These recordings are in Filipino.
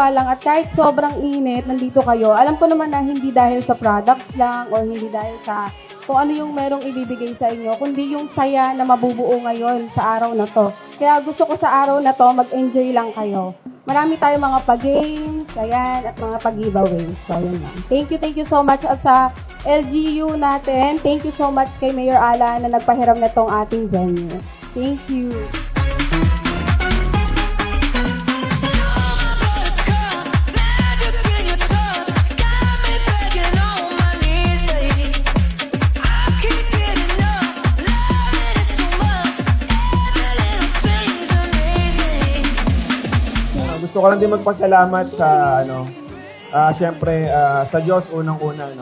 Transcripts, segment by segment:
natutuwa lang at kahit sobrang init, nandito kayo. Alam ko naman na hindi dahil sa products lang or hindi dahil sa kung ano yung merong ibibigay sa inyo, kundi yung saya na mabubuo ngayon sa araw na to. Kaya gusto ko sa araw na to, mag-enjoy lang kayo. Marami tayong mga pag-games, ayan, at mga pag-giveaways. So, yun lang. Thank you so much. At sa LGU natin, thank you so much kay Mayor Ala na nagpahiram na tong ating venue. Thank you. Gusto ko lang din magpasalamat sa syempre sa Diyos unang-una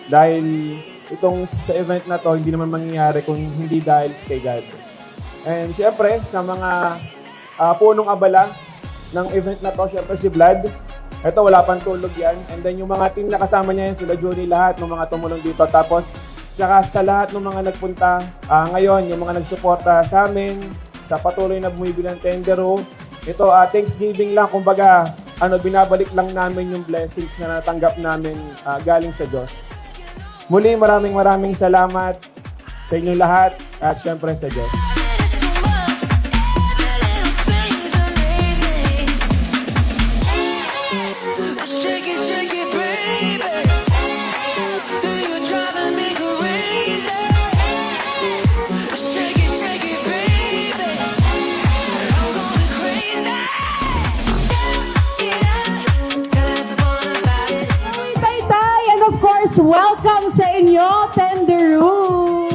dahil itong sa event na to hindi naman mangyayari kung hindi dahil kay God. And syempre sa mga punong abala ng event na to, syempre si Vlad. Ito wala pang tulog yan. And then yung mga team na kasama niya yan, sila Johnny, lahat ng mga tumulong dito. Tapos tsaka sa lahat ng mga nagpunta ngayon, yung mga nagsuporta sa amin, sa patuloy na bumibili ng tendero. Ito, Thanksgiving lang, kumbaga, binabalik lang namin yung blessings na natanggap namin galing sa Diyos. Muli, maraming salamat sa inyong lahat at syempre sa Diyos. Welcome sa inyo, Tenderoo!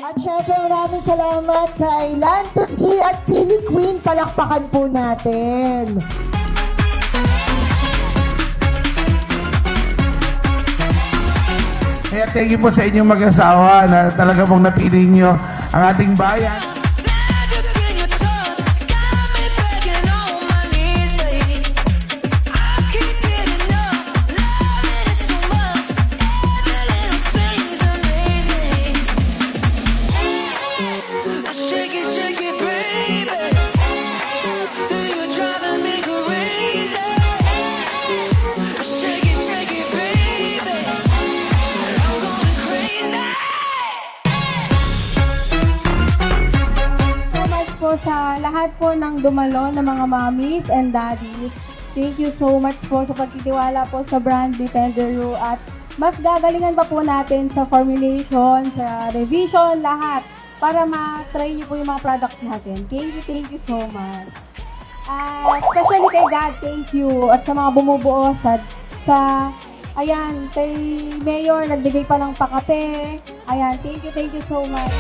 At syempre maraming salamat kay Lantern G at Silly Queen. Palakpakan po natin. Kaya thank you po sa inyong mag-asawa na talaga pong napili nyo ang ating bayan. Sa lahat po ng dumalo ng mga mommies and daddies, thank you so much po sa pagtitiwala po sa brand ni Tenderoo at mas gagalingan pa po natin sa formulation, sa revision, lahat para ma-try niyo po yung mga products natin. Thank you so much. Especially kay God, thank you. At sa mga bumubuo ayan, kay Mayor, nagbigay pa ng pakape. Ayan, thank you so much.